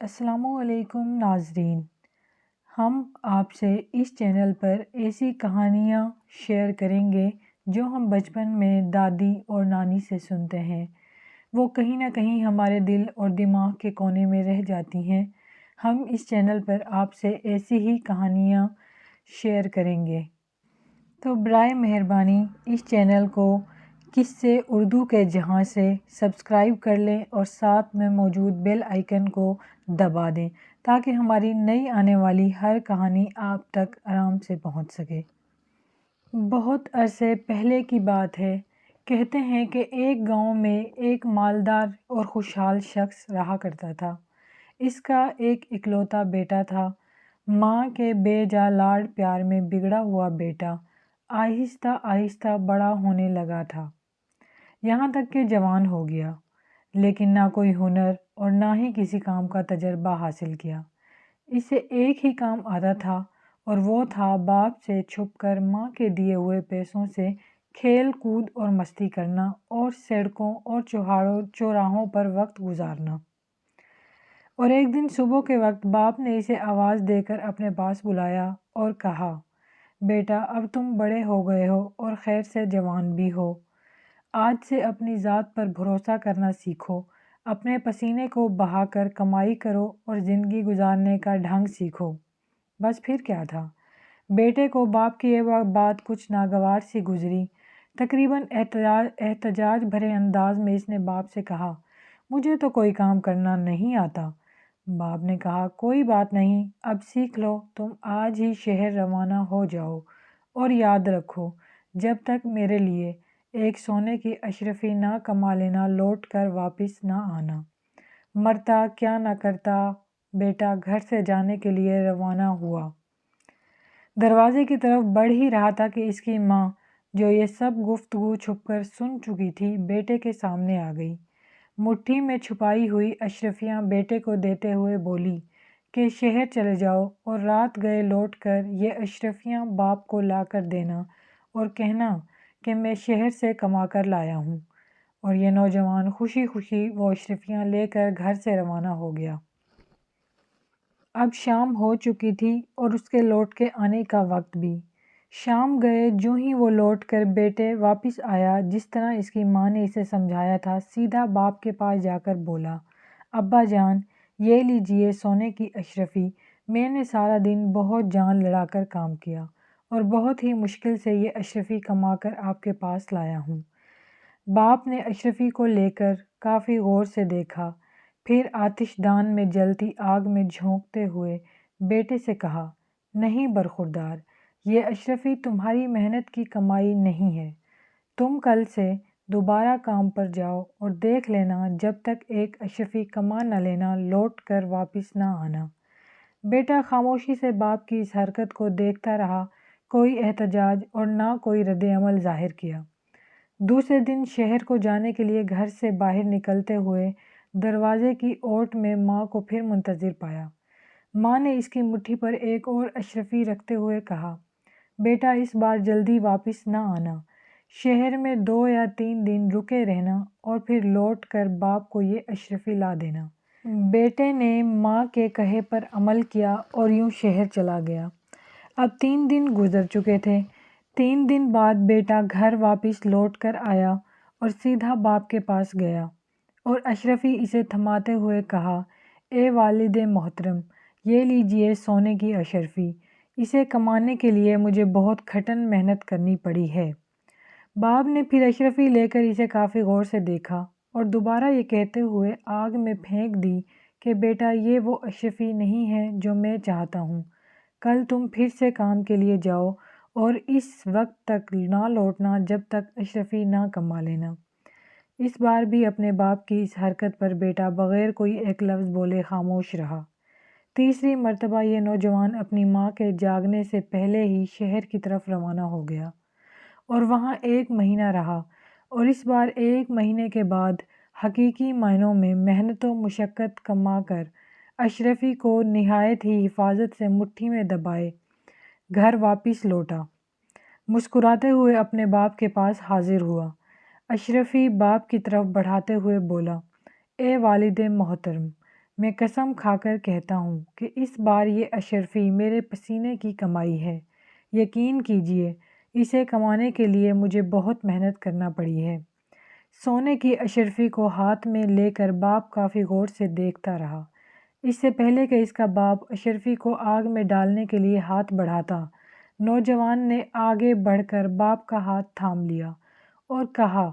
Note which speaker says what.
Speaker 1: السلام علیکم ناظرین، ہم آپ سے اس چینل پر ایسی کہانیاں شیئر کریں گے جو ہم بچپن میں دادی اور نانی سے سنتے ہیں۔ وہ کہیں نہ کہیں ہمارے دل اور دماغ کے کونے میں رہ جاتی ہیں۔ ہم اس چینل پر آپ سے ایسی ہی کہانیاں شیئر کریں گے، تو برائے مہربانی اس چینل کو قصے اردو کے جہاں سے سبسکرائب کر لیں اور ساتھ میں موجود بیل آئیکن کو دبا دیں تاکہ ہماری نئی آنے والی ہر کہانی آپ تک آرام سے پہنچ سکے۔ بہت عرصے پہلے کی بات ہے۔ کہتے ہیں کہ ایک گاؤں میں ایک مالدار اور خوشحال شخص رہا کرتا تھا۔ اس کا ایک اکلوتا بیٹا تھا۔ ماں کے بے جا لاڈ پیار میں بگڑا ہوا بیٹا آہستہ آہستہ بڑا ہونے لگا تھا، یہاں تک کہ جوان ہو گیا، لیکن نہ کوئی ہنر اور نہ ہی کسی کام کا تجربہ حاصل کیا۔ اسے ایک ہی کام آتا تھا اور وہ تھا باپ سے چھپ کر ماں کے دیے ہوئے پیسوں سے کھیل کود اور مستی کرنا اور سڑکوں اور چوراہوں پر وقت گزارنا۔ اور ایک دن صبح کے وقت باپ نے اسے آواز دے کر اپنے پاس بلایا اور کہا، بیٹا اب تم بڑے ہو گئے ہو اور خیر سے جوان بھی ہو۔ آج سے اپنی ذات پر بھروسہ کرنا سیکھو، اپنے پسینے کو بہا کر کمائی کرو اور زندگی گزارنے کا ڈھنگ سیکھو۔ بس پھر کیا تھا؟ بیٹے کو باپ کی یہ بات کچھ ناگوار سی گزری۔ تقریباً احتجاج بھرے انداز میں اس نے باپ سے کہا، مجھے تو کوئی کام کرنا نہیں آتا۔ باپ نے کہا، کوئی بات نہیں، اب سیکھ لو، تم آج ہی شہر روانہ ہو جاؤ اور یاد رکھو، جب تک میرے لیے ایک سونے کی اشرفی نہ کما لینا لوٹ کر واپس نہ آنا۔ مرتا کیا نہ کرتا۔ بیٹا گھر سے جانے کے لیے روانہ ہوا۔ دروازے کی طرف بڑھ ہی رہا تھا کہ اس کی ماں، جو یہ سب گفتگو چھپ کر سن چکی تھی، بیٹے کے سامنے آ گئی۔ مٹھی میں چھپائی ہوئی اشرفیاں بیٹے کو دیتے ہوئے بولی کہ شہر چلے جاؤ اور رات گئے لوٹ کر یہ اشرفیاں باپ کو لا کر دینا اور کہنا کہ میں شہر سے کما کر لایا ہوں۔ اور یہ نوجوان خوشی خوشی وہ اشرفیاں لے کر گھر سے روانہ ہو گیا۔ اب شام ہو چکی تھی اور اس کے لوٹ کے آنے کا وقت بھی۔ شام گئے جوں ہی وہ لوٹ کر بیٹے واپس آیا، جس طرح اس کی ماں نے اسے سمجھایا تھا، سیدھا باپ کے پاس جا کر بولا، ابا جان، یہ لیجئے سونے کی اشرفی، میں نے سارا دن بہت جان لڑا کر کام کیا اور بہت ہی مشکل سے یہ اشرفی کما کر آپ کے پاس لایا ہوں۔ باپ نے اشرفی کو لے کر کافی غور سے دیکھا، پھر آتش دان میں جلتی آگ میں جھونکتے ہوئے بیٹے سے کہا، نہیں برخوردار، یہ اشرفی تمہاری محنت کی کمائی نہیں ہے۔ تم کل سے دوبارہ کام پر جاؤ اور دیکھ لینا، جب تک ایک اشرفی کما نہ لینا لوٹ کر واپس نہ آنا۔ بیٹا خاموشی سے باپ کی اس حرکت کو دیکھتا رہا، کوئی احتجاج اور نہ کوئی رد عمل ظاہر کیا۔ دوسرے دن شہر کو جانے کے لیے گھر سے باہر نکلتے ہوئے دروازے کی اوٹ میں ماں کو پھر منتظر پایا۔ ماں نے اس کی مٹھی پر ایک اور اشرفی رکھتے ہوئے کہا، بیٹا اس بار جلدی واپس نہ آنا، شہر میں 2 یا 3 دن رکے رہنا اور پھر لوٹ کر باپ کو یہ اشرفی لا دینا۔ بیٹے نے ماں کے کہے پر عمل کیا اور یوں شہر چلا گیا۔ اب 3 دن گزر چکے تھے۔ 3 دن بعد بیٹا گھر واپس لوٹ کر آیا اور سیدھا باپ کے پاس گیا اور اشرفی اسے تھماتے ہوئے کہا، اے والد محترم، یہ لیجئے سونے کی اشرفی، اسے کمانے کے لیے مجھے بہت کھٹن محنت کرنی پڑی ہے۔ باپ نے پھر اشرفی لے کر اسے کافی غور سے دیکھا اور دوبارہ یہ کہتے ہوئے آگ میں پھینک دی کہ بیٹا یہ وہ اشرفی نہیں ہے جو میں چاہتا ہوں۔ کل تم پھر سے کام کے لیے جاؤ اور اس وقت تک نہ لوٹنا جب تک اشرفی نہ کما لینا۔ اس بار بھی اپنے باپ کی اس حرکت پر بیٹا بغیر کوئی ایک لفظ بولے خاموش رہا۔ تیسری مرتبہ یہ نوجوان اپنی ماں کے جاگنے سے پہلے ہی شہر کی طرف روانہ ہو گیا اور وہاں 1 مہینہ رہا، اور اس بار 1 مہینے کے بعد حقیقی معنوں میں محنت و مشقت کما کر اشرفی کو نہایت ہی حفاظت سے مٹھی میں دبائے گھر واپس لوٹا۔ مسکراتے ہوئے اپنے باپ کے پاس حاضر ہوا۔ اشرفی باپ کی طرف بڑھاتے ہوئے بولا، اے والد محترم، میں قسم کھا کر کہتا ہوں کہ اس بار یہ اشرفی میرے پسینے کی کمائی ہے۔ یقین کیجیے اسے کمانے کے لیے مجھے بہت محنت کرنا پڑی ہے۔ سونے کی اشرفی کو ہاتھ میں لے کر باپ کافی غور سے دیکھتا رہا۔ اس سے پہلے کہ اس کا باپ اشرفی کو آگ میں ڈالنے کے لیے ہاتھ بڑھاتا، نوجوان نے آگے بڑھ کر باپ کا ہاتھ تھام لیا اور کہا،